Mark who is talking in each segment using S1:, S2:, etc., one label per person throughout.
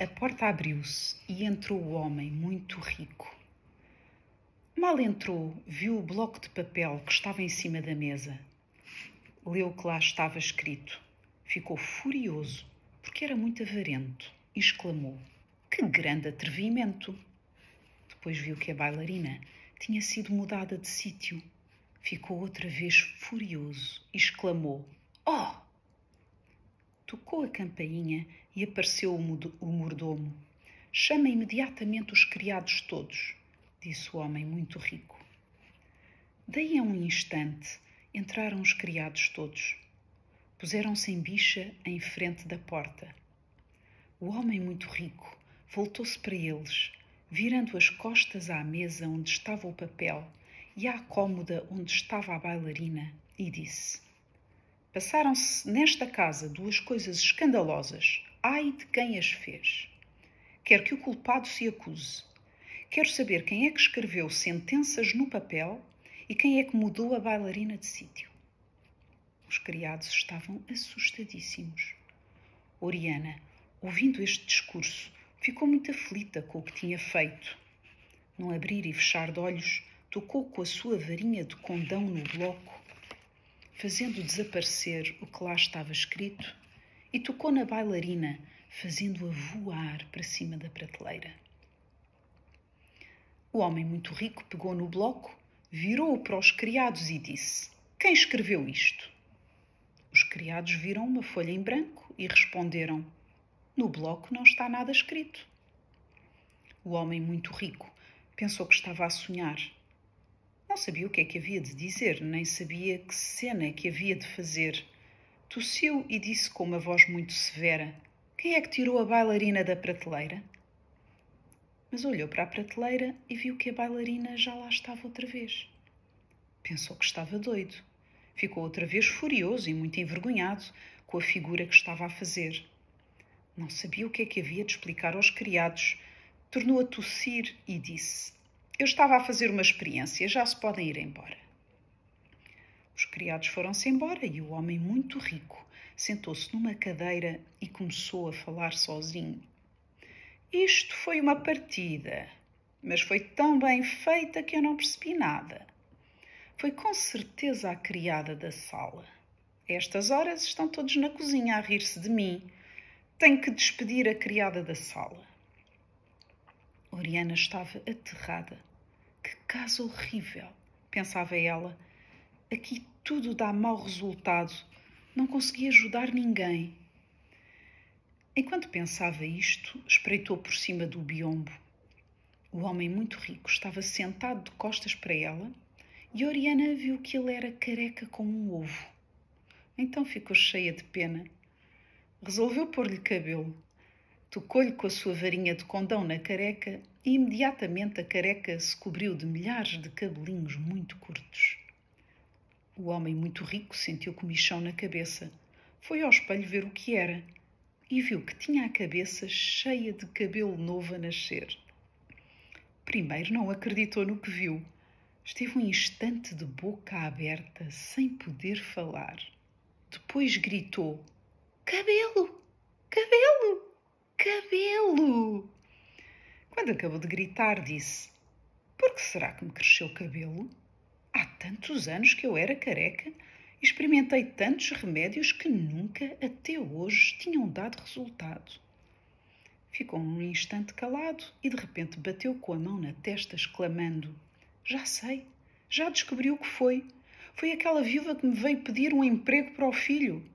S1: A porta abriu-se e entrou o homem muito rico. Mal entrou, viu o bloco de papel que estava em cima da mesa. Leu o que lá estava escrito. Ficou furioso, porque era muito avarento, e exclamou: "Que grande atrevimento!" Depois viu que a bailarina tinha sido mudada de sítio. Ficou outra vez furioso e exclamou: "Oh!" Tocou a campainha e apareceu o mordomo. "Chama imediatamente os criados todos", disse o homem muito rico. Daí a um instante entraram os criados todos. Puseram-se em bicha em frente da porta. O homem muito rico voltou-se para eles, virando as costas à mesa onde estava o papel e à cômoda onde estava a bailarina, e disse: "Passaram-se nesta casa duas coisas escandalosas. Ai de quem as fez! Quero que o culpado se acuse. Quero saber quem é que escreveu sentenças no papel e quem é que mudou a bailarina de sítio." Os criados estavam assustadíssimos. Oriana, ouvindo este discurso, ficou muito aflita com o que tinha feito. Num abrir e fechar de olhos, tocou com a sua varinha de condão no bloco, fazendo desaparecer o que lá estava escrito, e tocou na bailarina, fazendo-a voar para cima da prateleira. O homem muito rico pegou no bloco, virou-o para os criados e disse: "Quem escreveu isto?" Os criados viram uma folha em branco e responderam: "No bloco não está nada escrito." O homem muito rico pensou que estava a sonhar. Não sabia o que é que havia de dizer, nem sabia que cena é que havia de fazer. Tossiu e disse com uma voz muito severa: "Quem é que tirou a bailarina da prateleira?" Mas olhou para a prateleira e viu que a bailarina já lá estava outra vez. Pensou que estava doido. Ficou outra vez furioso e muito envergonhado com a figura que estava a fazer. Não sabia o que é que havia de explicar aos criados. Tornou a tossir e disse: "Eu estava a fazer uma experiência, já se podem ir embora." Os criados foram-se embora e o homem muito rico sentou-se numa cadeira e começou a falar sozinho. "Isto foi uma partida, mas foi tão bem feita que eu não percebi nada. Foi com certeza a criada da sala. A estas horas estão todos na cozinha a rir-se de mim. Tenho que despedir a criada da sala." Oriana estava aterrada. Que caso horrível, pensava ela. Aqui tudo dá mau resultado. Não consegui ajudar ninguém. Enquanto pensava isto, espreitou por cima do biombo. O homem muito rico estava sentado de costas para ela e Oriana viu que ele era careca como um ovo. Então ficou cheia de pena. Resolveu pôr-lhe cabelo. Tocou-lhe com a sua varinha de condão na careca e imediatamente a careca se cobriu de milhares de cabelinhos muito curtos. O homem muito rico sentiu comichão na cabeça. Foi ao espelho ver o que era e viu que tinha a cabeça cheia de cabelo novo a nascer. Primeiro não acreditou no que viu. Esteve um instante de boca aberta, sem poder falar. Depois gritou: "Cabelo! Cabelo! Cabelo!" Quando acabou de gritar, disse: "Por que será que me cresceu cabelo? Há tantos anos que eu era careca e experimentei tantos remédios que nunca, até hoje, tinham dado resultado." Ficou um instante calado e de repente bateu com a mão na testa, exclamando: "Já sei, já descobri o que foi. Foi aquela viúva que me veio pedir um emprego para o filho.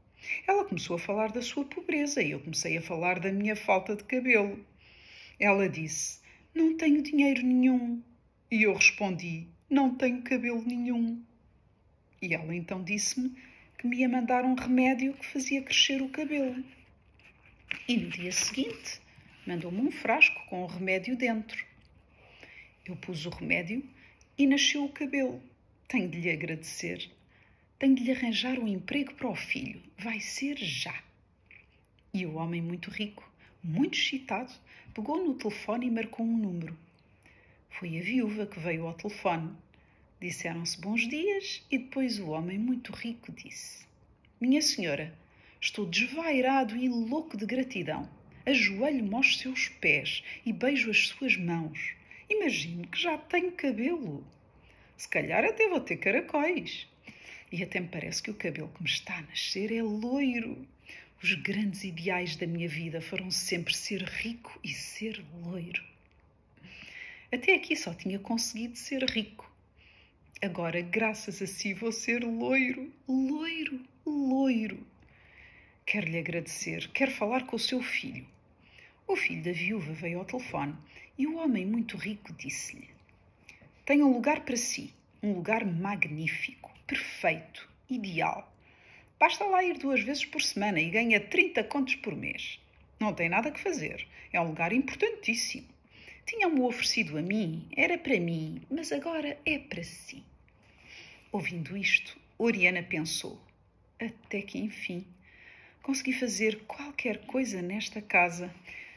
S1: Ela começou a falar da sua pobreza e eu comecei a falar da minha falta de cabelo. Ela disse: 'Não tenho dinheiro nenhum.' E eu respondi: 'Não tenho cabelo nenhum.' E ela então disse-me que me ia mandar um remédio que fazia crescer o cabelo. E no dia seguinte mandou-me um frasco com o remédio dentro. Eu pus o remédio e nasceu o cabelo. Tenho de lhe agradecer. Tenho de lhe arranjar um emprego para o filho. Vai ser já." E o homem muito rico, muito excitado, pegou no telefone e marcou um número. Foi a viúva que veio ao telefone. Disseram-se bons dias e depois o homem muito rico disse: "Minha senhora, estou desvairado e louco de gratidão. Ajoelho-me aos seus pés e beijo as suas mãos. Imagino que já tenho cabelo. Se calhar até vou ter caracóis. E até me parece que o cabelo que me está a nascer é loiro. Os grandes ideais da minha vida foram sempre ser rico e ser loiro. Até aqui só tinha conseguido ser rico. Agora, graças a si, vou ser loiro, loiro, loiro. Quero lhe agradecer, quero falar com o seu filho. O filho da viúva veio ao telefone e o homem muito rico disse-lhe: tenho um lugar para si, um lugar magnífico, perfeito, ideal. Basta lá ir 2 vezes por semana e ganha 30 contos por mês. Não tem nada que fazer, é um lugar importantíssimo. Tinham-me oferecido a mim, era para mim, mas agora é para si. Ouvindo isto, Oriana pensou: até que enfim, consegui fazer qualquer coisa nesta casa.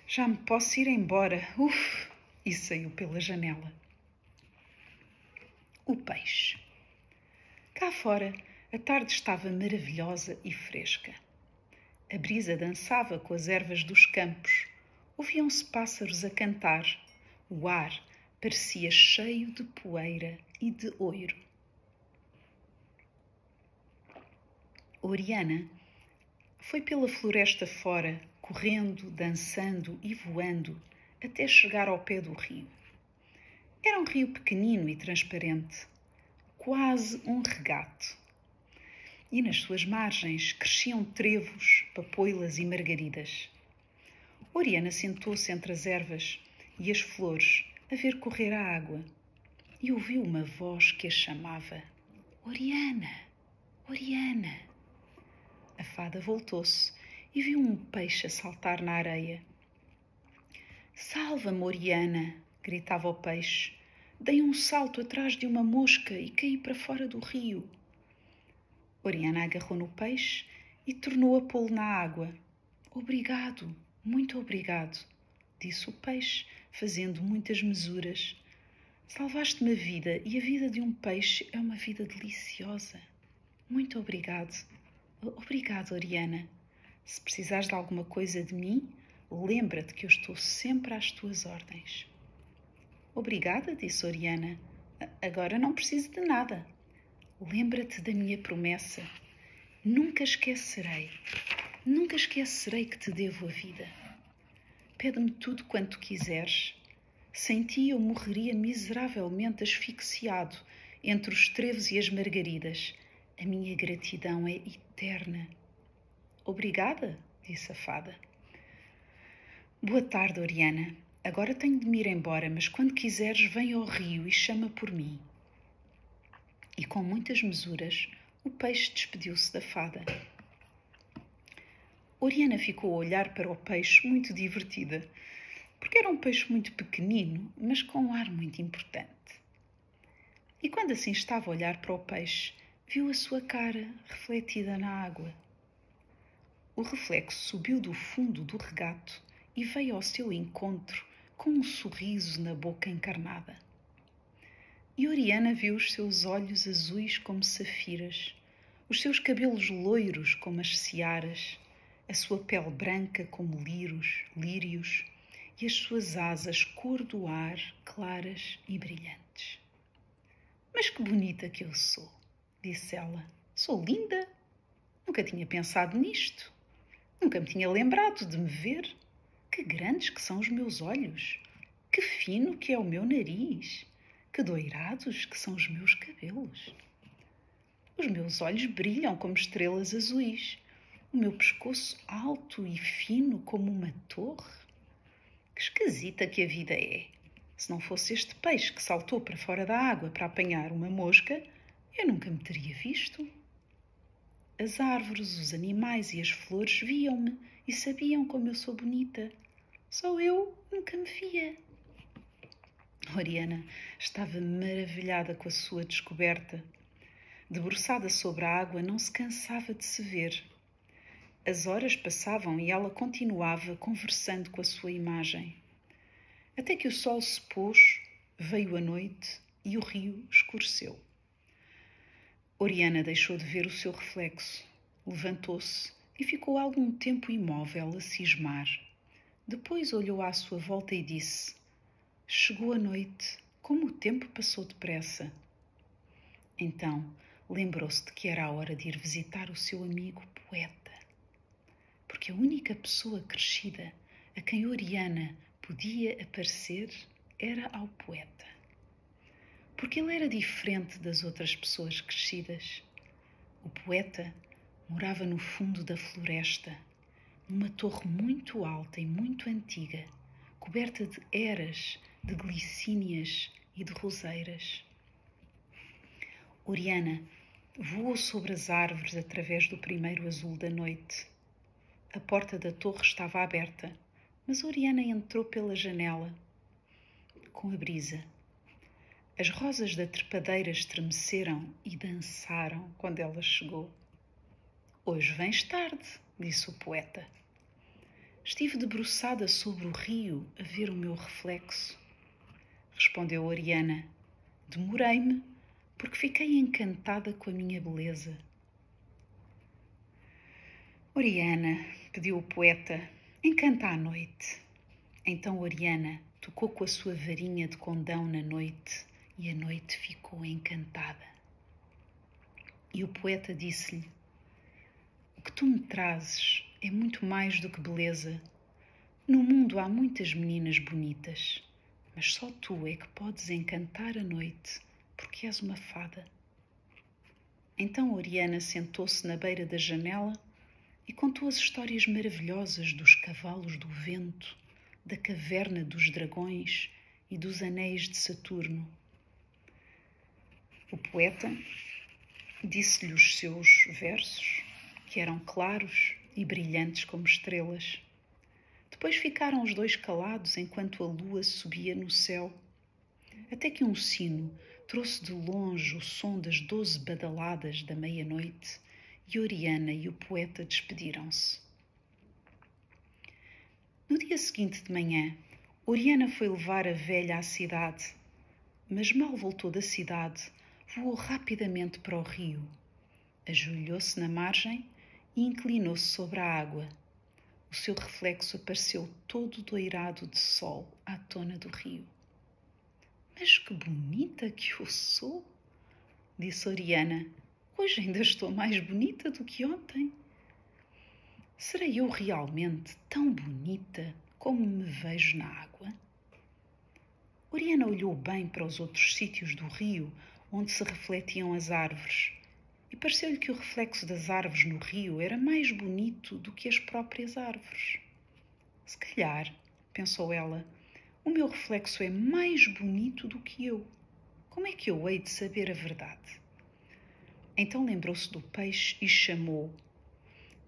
S1: Já me posso ir embora. Uf! E saiu pela janela. O peixe. Cá fora, a tarde estava maravilhosa e fresca. A brisa dançava com as ervas dos campos. Ouviam-se pássaros a cantar. O ar parecia cheio de poeira e de oiro. Oriana foi pela floresta fora, correndo, dançando e voando, até chegar ao pé do rio. Era um rio pequenino e transparente, quase um regato. E nas suas margens cresciam trevos, papoilas e margaridas. Oriana sentou-se entre as ervas e as flores a ver correr a água e ouviu uma voz que a chamava: Oriana, Oriana. A fada voltou-se e viu um peixe a saltar na areia. Salva-me, Oriana, gritava o peixe. Dei um salto atrás de uma mosca e caí para fora do rio. Oriana agarrou no peixe e tornou a pô-lo na água. Obrigado, muito obrigado, disse o peixe, fazendo muitas mesuras. Salvaste-me a vida e a vida de um peixe é uma vida deliciosa. Muito obrigado. Obrigado, Oriana. Se precisares de alguma coisa de mim, lembra-te que eu estou sempre às tuas ordens. Obrigada, disse Oriana. Agora não preciso de nada. Lembra-te da minha promessa. Nunca esquecerei que te devo a vida. Pede-me tudo quanto quiseres. Sem ti eu morreria miseravelmente asfixiado entre os trevos e as margaridas. A minha gratidão é eterna. Obrigada, disse a fada. Boa tarde, Oriana. Agora tenho de me ir embora, mas quando quiseres, vem ao rio e chama por mim. E com muitas mesuras, o peixe despediu-se da fada. Oriana ficou a olhar para o peixe muito divertida, porque era um peixe muito pequenino, mas com um ar muito importante. E quando assim estava a olhar para o peixe, viu a sua cara refletida na água. O reflexo subiu do fundo do regato e veio ao seu encontro com um sorriso na boca encarnada. E Oriana viu os seus olhos azuis como safiras, os seus cabelos loiros como as searas, a sua pele branca como lírios e as suas asas cor do ar, claras e brilhantes. Mas que bonita que eu sou, disse ela. Sou linda? Nunca tinha pensado nisto. Nunca me tinha lembrado de me ver. Que grandes que são os meus olhos. Que fino que é o meu nariz. Que doirados que são os meus cabelos. Os meus olhos brilham como estrelas azuis. O meu pescoço alto e fino como uma torre. Que esquisita que a vida é. Se não fosse este peixe que saltou para fora da água para apanhar uma mosca, eu nunca me teria visto. As árvores, os animais e as flores viam-me e sabiam como eu sou bonita. Só eu nunca me via. Oriana estava maravilhada com a sua descoberta. Debruçada sobre a água, não se cansava de se ver. As horas passavam e ela continuava conversando com a sua imagem. Até que o sol se pôs, veio a noite e o rio escureceu. Oriana deixou de ver o seu reflexo, levantou-se e ficou algum tempo imóvel a cismar. Depois olhou à sua volta e disse: chegou a noite, como o tempo passou depressa. Então lembrou-se de que era a hora de ir visitar o seu amigo poeta, porque a única pessoa crescida a quem Oriana podia aparecer era ao poeta. Porque ele era diferente das outras pessoas crescidas. O poeta morava no fundo da floresta, numa torre muito alta e muito antiga, coberta de eras, de glicínias e de roseiras. Oriana voou sobre as árvores através do primeiro azul da noite. A porta da torre estava aberta, mas Oriana entrou pela janela, com a brisa. As rosas da trepadeira estremeceram e dançaram quando ela chegou. Hoje vens tarde, disse o poeta. Estive debruçada sobre o rio a ver o meu reflexo. Respondeu Oriana. Demorei-me, porque fiquei encantada com a minha beleza. Oriana, pediu o poeta, encanta a noite. Então Oriana tocou com a sua varinha de condão na noite e a noite ficou encantada. E o poeta disse-lhe: o que tu me trazes é muito mais do que beleza. No mundo há muitas meninas bonitas, mas só tu é que podes encantar a noite, porque és uma fada. Então Oriana sentou-se na beira da janela e contou as histórias maravilhosas dos cavalos do vento, da caverna dos dragões e dos anéis de Saturno. O poeta disse-lhe os seus versos, que eram claros e brilhantes como estrelas. Depois ficaram os dois calados enquanto a lua subia no céu, até que um sino trouxe de longe o som das 12 badaladas da meia-noite e Oriana e o poeta despediram-se. No dia seguinte de manhã, Oriana foi levar a velha à cidade, mas mal voltou da cidade, voou rapidamente para o rio. Ajoelhou-se na margem e inclinou-se sobre a água. O seu reflexo apareceu todo doirado de sol à tona do rio. Mas que bonita que eu sou, disse Oriana. Hoje ainda estou mais bonita do que ontem. Serei eu realmente tão bonita como me vejo na água? Oriana olhou bem para os outros sítios do rio onde se refletiam as árvores e pareceu-lhe que o reflexo das árvores no rio era mais bonito do que as próprias árvores. Se calhar, pensou ela, o meu reflexo é mais bonito do que eu. Como é que eu hei de saber a verdade? Então lembrou-se do peixe e chamou: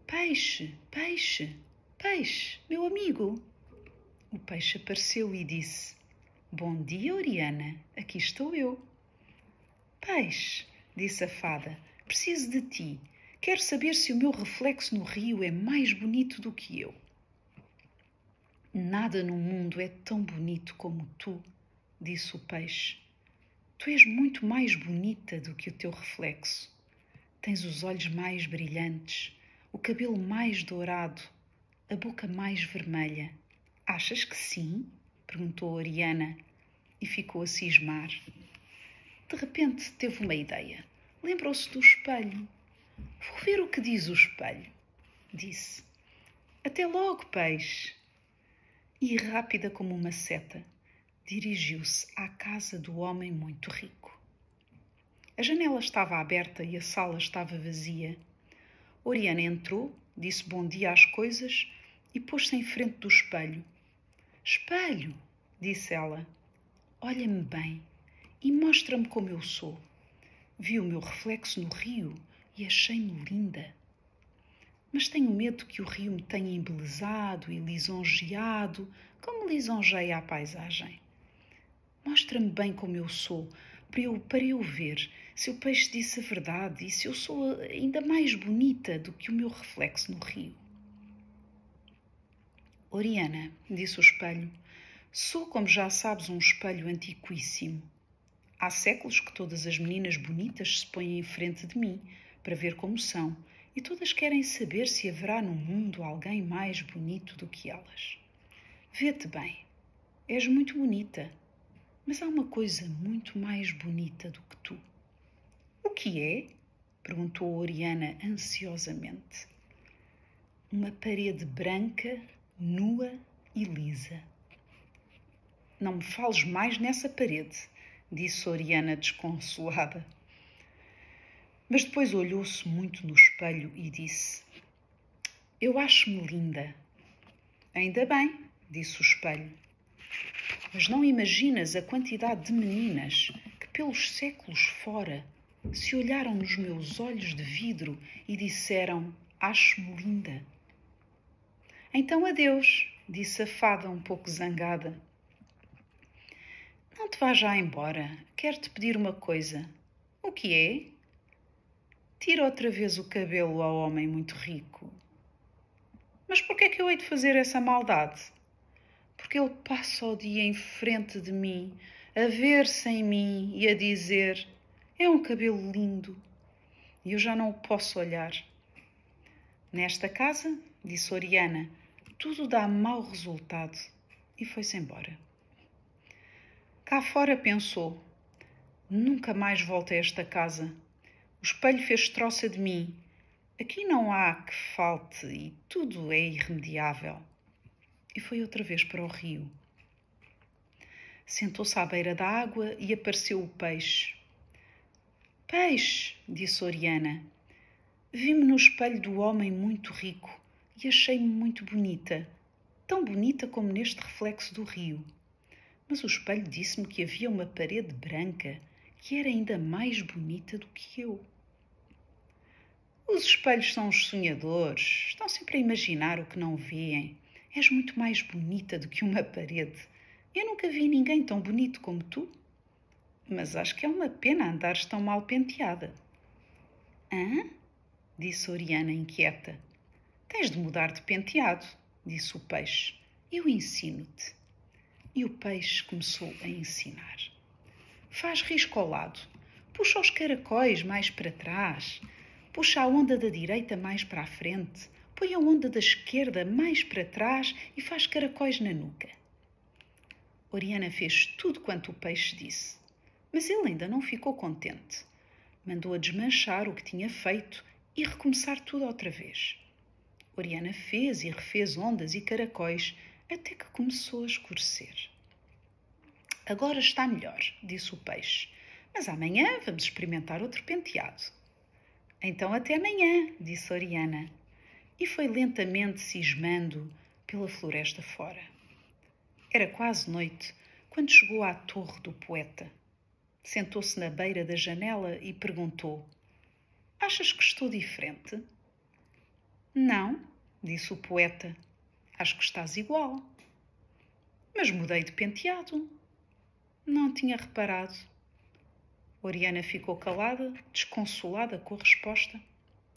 S1: Peixe, peixe, peixe, meu amigo. O peixe apareceu e disse: Bom dia, Oriana, aqui estou eu. Peixe, disse a fada, preciso de ti. Quero saber se o meu reflexo no rio é mais bonito do que eu. Nada no mundo é tão bonito como tu, disse o peixe. Tu és muito mais bonita do que o teu reflexo. Tens os olhos mais brilhantes, o cabelo mais dourado, a boca mais vermelha. Achas que sim? Perguntou Oriana e ficou a cismar. De repente teve uma ideia. Lembrou-se do espelho. Vou ver o que diz o espelho, disse. Até logo, peixe. E rápida como uma seta, dirigiu-se à casa do homem muito rico. A janela estava aberta e a sala estava vazia. Oriana entrou, disse bom dia às coisas e pôs-se em frente do espelho. Espelho, disse ela, olha-me bem e mostra-me como eu sou. Vi o meu reflexo no rio e achei-me linda. Mas tenho medo que o rio me tenha embelezado e lisonjeado, como lisonjeia a paisagem. Mostra-me bem como eu sou, para eu ver se o peixe disse a verdade e se eu sou ainda mais bonita do que o meu reflexo no rio. Oriana, disse o espelho, sou, como já sabes, um espelho antiquíssimo. Há séculos que todas as meninas bonitas se põem em frente de mim para ver como são e todas querem saber se haverá no mundo alguém mais bonito do que elas. Vê-te bem, és muito bonita, mas há uma coisa muito mais bonita do que tu. O que é? Perguntou Oriana ansiosamente. Uma parede branca, nua e lisa. Não me fales mais nessa parede, disse Oriana desconsolada. Mas depois olhou-se muito no espelho e disse: Eu acho-me linda. Ainda bem, disse o espelho. Mas não imaginas a quantidade de meninas que pelos séculos fora se olharam nos meus olhos de vidro e disseram: Acho-me linda. Então adeus, disse a fada um pouco zangada. Não te vás já embora. Quero-te pedir uma coisa. O que é? Tira outra vez o cabelo ao homem muito rico. Mas por que é que eu hei de fazer essa maldade? Porque ele passa o dia em frente de mim, a ver-se em mim e a dizer: é um cabelo lindo. E eu já não o posso olhar. Nesta casa, disse Oriana, tudo dá mau resultado. E foi-se embora. Cá fora pensou: nunca mais volto a esta casa. O espelho fez troça de mim. Aqui não há que falte e tudo é irremediável. E foi outra vez para o rio. Sentou-se à beira da água e apareceu o peixe. Peixe, disse Oriana, vi-me no espelho do homem muito rico e achei-me muito bonita, tão bonita como neste reflexo do rio. Mas o espelho disse-me que havia uma parede branca que era ainda mais bonita do que eu. Os espelhos são os sonhadores, estão sempre a imaginar o que não veem. És muito mais bonita do que uma parede. Eu nunca vi ninguém tão bonito como tu. Mas acho que é uma pena andares tão mal penteada. Hã? Disse Oriana inquieta. Tens de mudar de penteado, disse o peixe. Eu ensino-te. E o peixe começou a ensinar. Faz risco ao lado. Puxa os caracóis mais para trás. Puxa a onda da direita mais para a frente. Põe a onda da esquerda mais para trás e faz caracóis na nuca. Oriana fez tudo quanto o peixe disse, mas ele ainda não ficou contente. Mandou-a desmanchar o que tinha feito e recomeçar tudo outra vez. Oriana fez e refez ondas e caracóis até que começou a escurecer. Agora está melhor, disse o peixe, mas amanhã vamos experimentar outro penteado. Então até amanhã, disse Oriana, e foi lentamente cismando pela floresta fora. Era quase noite quando chegou à torre do poeta. Sentou-se na beira da janela e perguntou: Achas que estou diferente? Não, disse o poeta. Acho que estás igual. Mas mudei de penteado. Não tinha reparado. Oriana ficou calada, desconsolada com a resposta,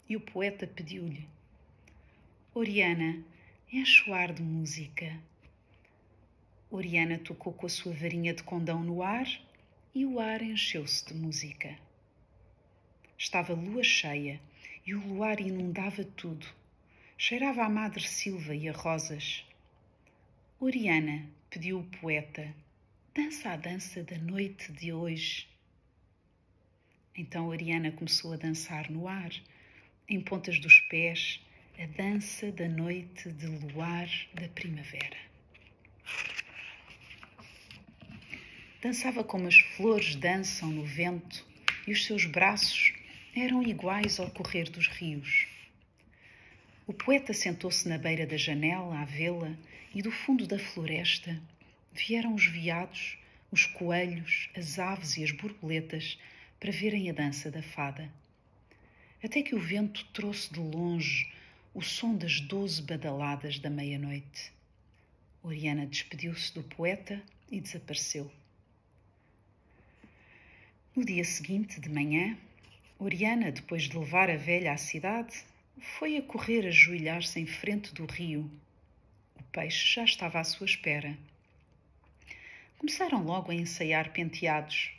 S1: e o poeta pediu-lhe: Oriana, enche o ar de música. Oriana tocou com a sua varinha de condão no ar e o ar encheu-se de música. Estava lua cheia e o luar inundava tudo. Cheirava a madre silva e a rosas. Oriana, pediu o poeta, dança a dança da noite de hoje. Então Oriana começou a dançar no ar, em pontas dos pés, a dança da noite de luar da primavera. Dançava como as flores dançam no vento e os seus braços eram iguais ao correr dos rios. O poeta sentou-se na beira da janela a vê-la e do fundo da floresta vieram os veados, os coelhos, as aves e as borboletas para verem a dança da fada. Até que o vento trouxe de longe o som das 12 badaladas da meia-noite. Oriana despediu-se do poeta e desapareceu. No dia seguinte, de manhã, Oriana, depois de levar a velha à cidade, foi a correr ajoelhar-se em frente do rio. O peixe já estava à sua espera. Começaram logo a ensaiar penteados.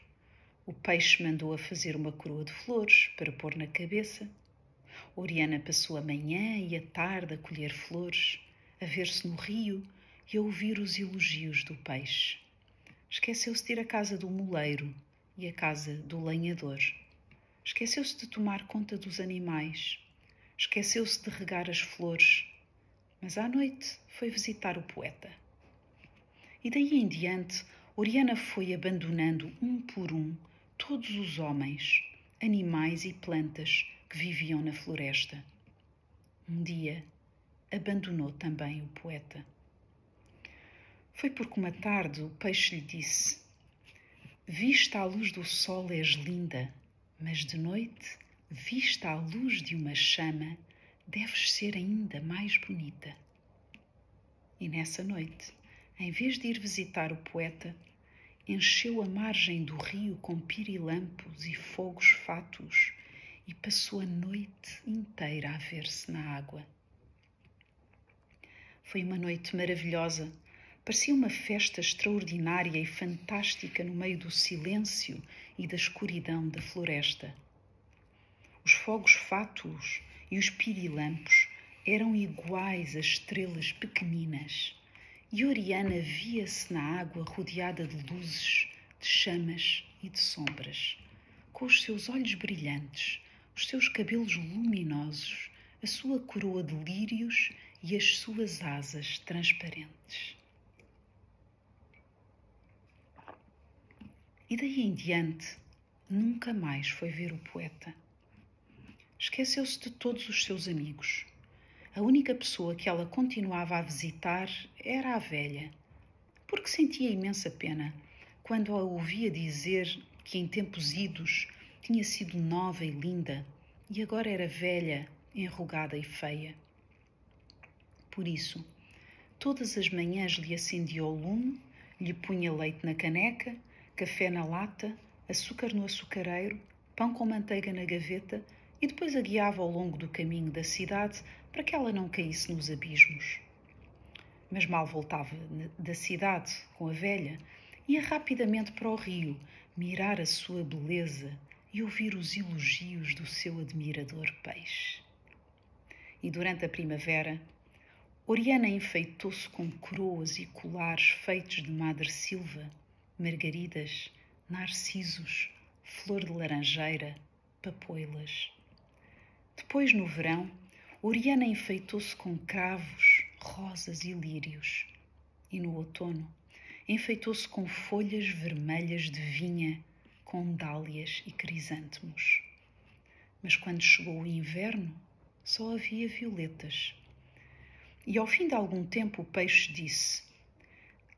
S1: O peixe mandou a fazer uma coroa de flores para pôr na cabeça. Oriana passou a manhã e a tarde a colher flores, a ver-se no rio e a ouvir os elogios do peixe. Esqueceu-se de ir à casa do moleiro e à casa do lenhador. Esqueceu-se de tomar conta dos animais. Esqueceu-se de regar as flores. Mas à noite foi visitar o poeta. E daí em diante, Oriana foi abandonando um por um todos os homens, animais e plantas que viviam na floresta. Um dia, abandonou também o poeta. Foi porque uma tarde o peixe lhe disse: vista à luz do sol és linda, mas de noite, vista à luz de uma chama, deves ser ainda mais bonita. E nessa noite, em vez de ir visitar o poeta, encheu a margem do rio com pirilampos e fogos fátuos e passou a noite inteira a ver-se na água. Foi uma noite maravilhosa. Parecia uma festa extraordinária e fantástica no meio do silêncio e da escuridão da floresta. Os fogos fátuos e os pirilampos eram iguais a estrelas pequeninas e Oriana via-se na água rodeada de luzes, de chamas e de sombras, com os seus olhos brilhantes, os seus cabelos luminosos, a sua coroa de lírios e as suas asas transparentes. E daí em diante, nunca mais foi ver o poeta. Esqueceu-se de todos os seus amigos. A única pessoa que ela continuava a visitar era a velha, porque sentia imensa pena quando a ouvia dizer que em tempos idos tinha sido nova e linda e agora era velha, enrugada e feia. Por isso, todas as manhãs lhe acendia o lume, lhe punha leite na caneca, café na lata, açúcar no açucareiro, pão com manteiga na gaveta e depois a guiava ao longo do caminho da cidade para que ela não caísse nos abismos. Mas mal voltava da cidade com a velha, ia rapidamente para o rio, mirar a sua beleza e ouvir os elogios do seu admirador peixe. E durante a primavera, Oriana enfeitou-se com coroas e colares feitos de madressilva, margaridas, narcisos, flor de laranjeira, papoilas. Depois, no verão, Oriana enfeitou-se com cravos, rosas e lírios. E no outono, enfeitou-se com folhas vermelhas de vinha, com dálias e crisântemos. Mas quando chegou o inverno, só havia violetas. E ao fim de algum tempo o peixe disse: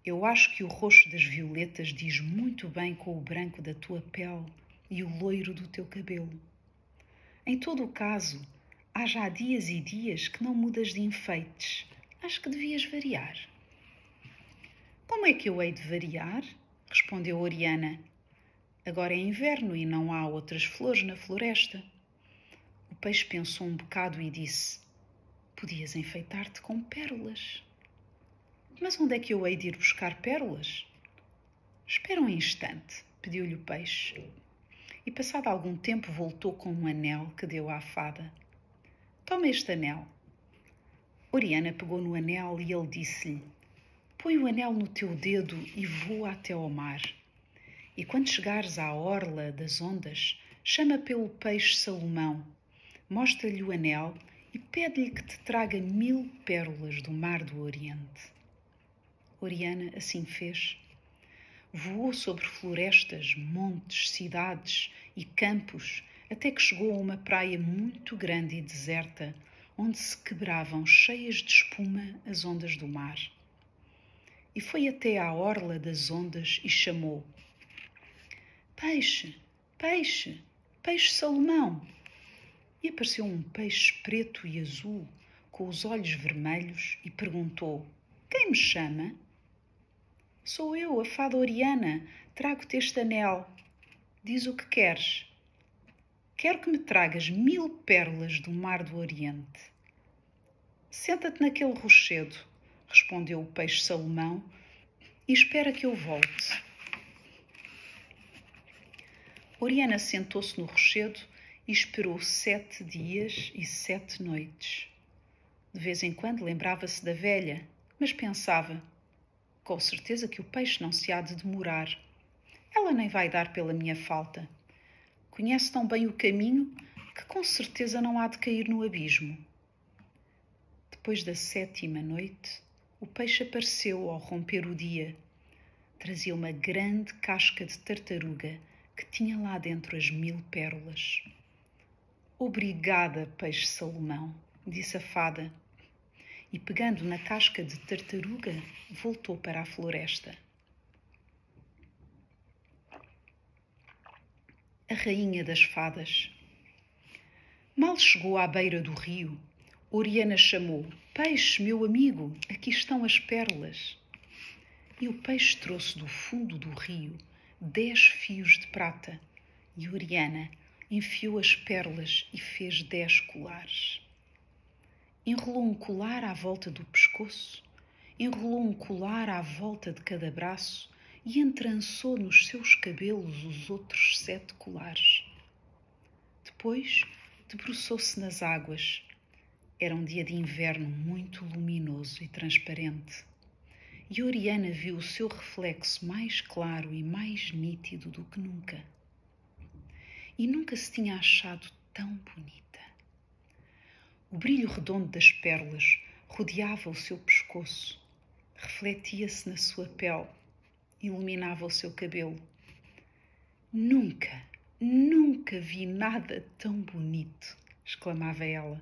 S1: eu acho que o roxo das violetas diz muito bem com o branco da tua pele e o loiro do teu cabelo. Em todo o caso, há já dias e dias que não mudas de enfeites. Acho que devias variar. Como é que eu hei de variar? Respondeu Oriana. Agora é inverno e não há outras flores na floresta. O peixe pensou um bocado e disse: podias enfeitar-te com pérolas. Mas onde é que eu hei de ir buscar pérolas? Espera um instante, pediu-lhe o peixe. E passado algum tempo voltou com um anel que deu à fada. Toma este anel. Oriana pegou no anel e ele disse-lhe: põe o anel no teu dedo e voa até ao mar. E quando chegares à orla das ondas, chama pelo peixe Salomão, mostra-lhe o anel e pede-lhe que te traga 1000 pérolas do mar do Oriente. Oriana assim fez. Voou sobre florestas, montes, cidades e campos, até que chegou a uma praia muito grande e deserta, onde se quebravam cheias de espuma as ondas do mar. E foi até à orla das ondas e chamou: peixe, peixe, peixe Salomão. E apareceu um peixe preto e azul, com os olhos vermelhos, e perguntou: quem me chama? Sou eu, a fada Oriana, trago-te este anel. Diz o que queres. Quero que me tragas 1000 pérolas do mar do Oriente. Senta-te naquele rochedo, respondeu o peixe Salomão, e espera que eu volte. Oriana sentou-se no rochedo e esperou 7 dias e 7 noites. De vez em quando lembrava-se da velha, mas pensava: Com certeza que o peixe não se há de demorar. Ela nem vai dar pela minha falta. Conhece tão bem o caminho que com certeza não há de cair no abismo. Depois da 7ª noite, o peixe apareceu ao romper o dia. Trazia uma grande casca de tartaruga que tinha lá dentro as 1000 pérolas. Obrigada, peixe Salomão, disse a fada. E pegando na casca de tartaruga, voltou para a floresta. A rainha das fadas. Mal chegou à beira do rio, Oriana chamou: Peixe, meu amigo, aqui estão as pérolas. E o peixe trouxe do fundo do rio 10 fios de prata, e Oriana enfiou as pérolas e fez 10 colares. Enrolou um colar à volta do pescoço, enrolou um colar à volta de cada braço e entrançou nos seus cabelos os outros 7 colares. Depois debruçou-se nas águas. Era um dia de inverno muito luminoso e transparente. E Oriana viu o seu reflexo mais claro e mais nítido do que nunca. E nunca se tinha achado tão bonita. O brilho redondo das pérolas rodeava o seu pescoço, refletia-se na sua pele, iluminava o seu cabelo. Nunca, nunca vi nada tão bonito, exclamava ela.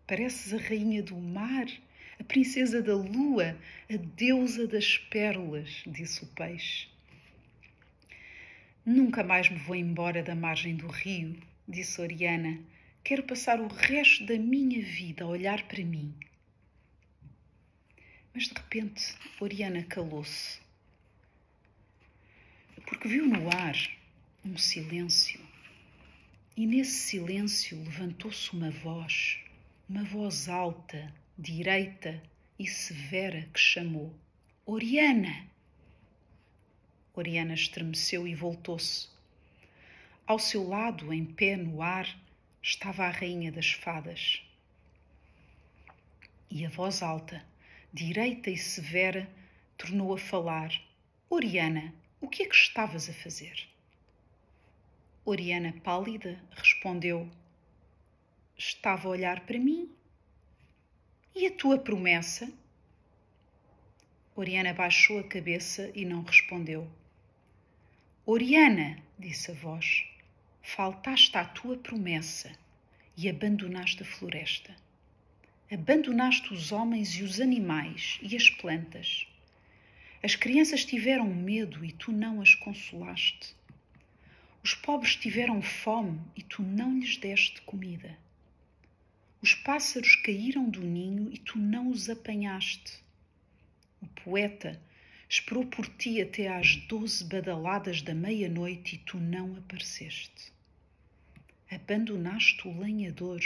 S1: Pareces a rainha do mar, a princesa da lua, a deusa das pérolas, disse o peixe. Nunca mais me vou embora da margem do rio, disse Oriana. Quero passar o resto da minha vida a olhar para mim. Mas de repente Oriana calou-se, porque viu no ar um silêncio. E nesse silêncio levantou-se uma voz alta, direita e severa que chamou: Oriana! Oriana estremeceu e voltou-se. Ao seu lado, em pé no ar, estava a rainha das fadas. E a voz alta, direita e severa, tornou a falar: Oriana, o que é que estavas a fazer? Oriana, pálida, respondeu: Estava a olhar para mim. E a tua promessa? Oriana baixou a cabeça e não respondeu. Oriana, disse a voz, faltaste à tua promessa e abandonaste a floresta. Abandonaste os homens e os animais e as plantas. As crianças tiveram medo e tu não as consolaste. Os pobres tiveram fome e tu não lhes deste comida. Os pássaros caíram do ninho e tu não os apanhaste. O poeta esperou por ti até às 12 badaladas da meia-noite e tu não apareceste. Abandonaste o lenhador,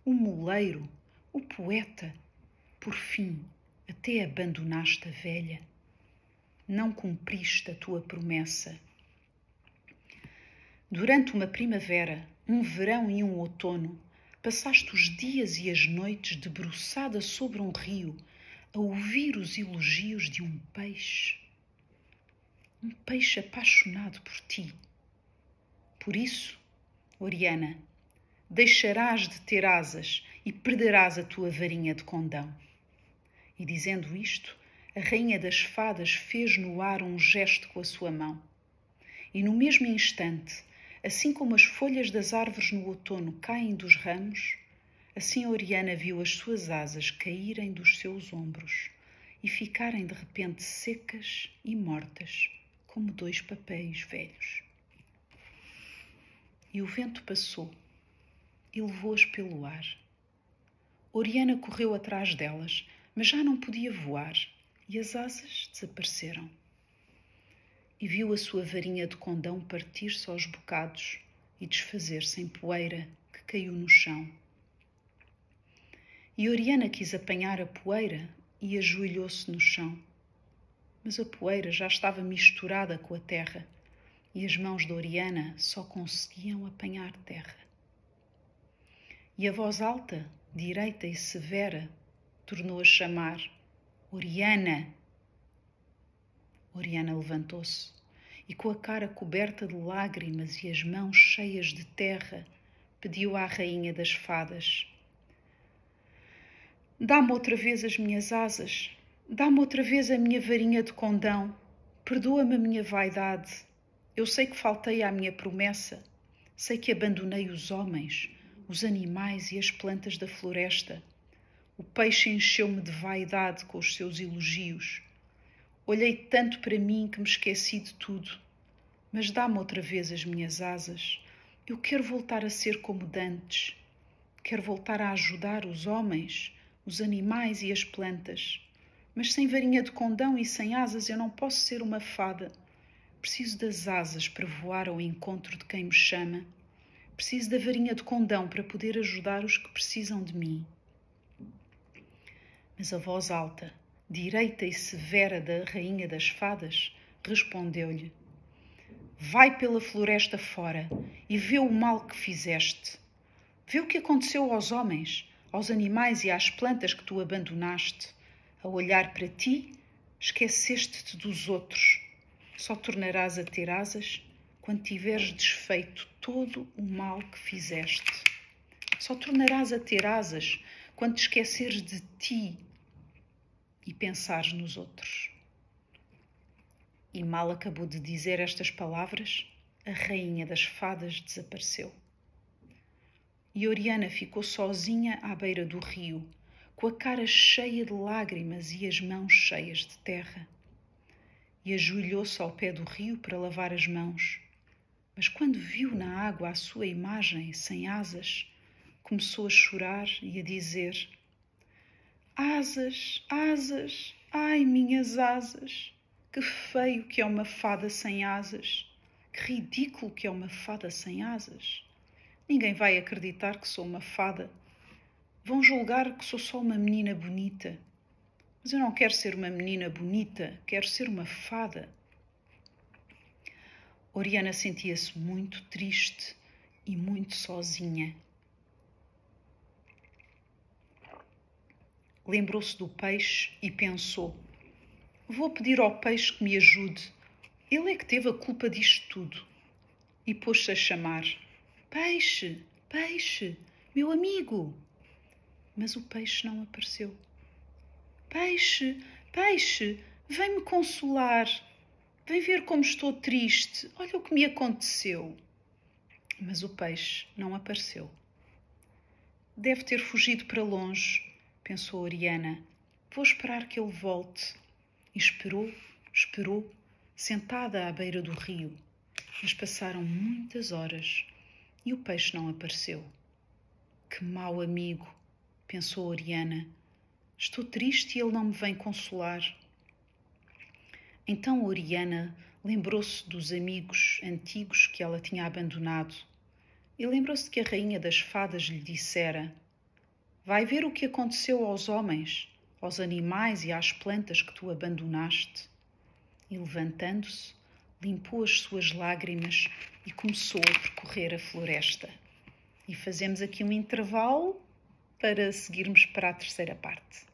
S1: o moleiro, o poeta. Por fim, até abandonaste a velha. Não cumpriste a tua promessa. Durante uma primavera, um verão e um outono, passaste os dias e as noites debruçada sobre um rio, a ouvir os elogios de um peixe apaixonado por ti. Por isso, Oriana, deixarás de ter asas e perderás a tua varinha de condão. E dizendo isto, a rainha das fadas fez no ar um gesto com a sua mão. E no mesmo instante, assim como as folhas das árvores no outono caem dos ramos, assim Oriana viu as suas asas caírem dos seus ombros e ficarem de repente secas e mortas, como 2 papéis velhos. E o vento passou e levou-as pelo ar. Oriana correu atrás delas, mas já não podia voar, e as asas desapareceram. E viu a sua varinha de condão partir-se aos bocados e desfazer-se em poeira que caiu no chão. E Oriana quis apanhar a poeira e ajoelhou-se no chão. Mas a poeira já estava misturada com a terra e as mãos de Oriana só conseguiam apanhar terra. E a voz alta, direita e severa tornou a chamar: Oriana! Oriana levantou-se e, com a cara coberta de lágrimas e as mãos cheias de terra, pediu à rainha das fadas: dá-me outra vez as minhas asas, dá-me outra vez a minha varinha de condão, perdoa-me a minha vaidade. Eu sei que faltei à minha promessa, sei que abandonei os homens, os animais e as plantas da floresta. O peixe encheu-me de vaidade com os seus elogios. Olhei tanto para mim que me esqueci de tudo. Mas dá-me outra vez as minhas asas. Eu quero voltar a ser como dantes. Quero voltar a ajudar os homens, os animais e as plantas. Mas sem varinha de condão e sem asas eu não posso ser uma fada. Preciso das asas para voar ao encontro de quem me chama. Preciso da varinha de condão para poder ajudar os que precisam de mim. Mas a voz alta, direita e severa da rainha das fadas respondeu-lhe: vai pela floresta fora e vê o mal que fizeste. Vê o que aconteceu aos homens, aos animais e às plantas que tu abandonaste. A olhar para ti, esqueceste-te dos outros. Só tornarás a ter asas quando tiveres desfeito todo o mal que fizeste. Só tornarás a ter asas quando te esqueceres de ti e pensares nos outros. E mal acabou de dizer estas palavras, a rainha das fadas desapareceu. E Oriana ficou sozinha à beira do rio, com a cara cheia de lágrimas e as mãos cheias de terra. E ajoelhou-se ao pé do rio para lavar as mãos. Mas quando viu na água a sua imagem sem asas, começou a chorar e a dizer: asas, asas, ai, minhas asas! Que feio que é uma fada sem asas! Que ridículo que é uma fada sem asas! Ninguém vai acreditar que sou uma fada. Vão julgar que sou só uma menina bonita. Mas eu não quero ser uma menina bonita, quero ser uma fada. Oriana sentia-se muito triste e muito sozinha. Lembrou-se do peixe e pensou: vou pedir ao peixe que me ajude. Ele é que teve a culpa disto tudo. E pôs-se a chamar: peixe, peixe, meu amigo. Mas o peixe não apareceu. Peixe, peixe, vem-me consolar. Vem ver como estou triste. Olha o que me aconteceu. Mas o peixe não apareceu. Deve ter fugido para longe, pensou Oriana. Vou esperar que ele volte. E esperou, esperou, sentada à beira do rio. Mas passaram muitas horas e o peixe não apareceu. Que mau amigo, pensou Oriana. Estou triste e ele não me vem consolar. Então Oriana lembrou-se dos amigos antigos que ela tinha abandonado e lembrou-se de que a rainha das fadas lhe dissera: vai ver o que aconteceu aos homens, aos animais e às plantas que tu abandonaste. E levantando-se, limpou as suas lágrimas e começou a percorrer a floresta. E fazemos aqui um intervalo para seguirmos para a terceira parte.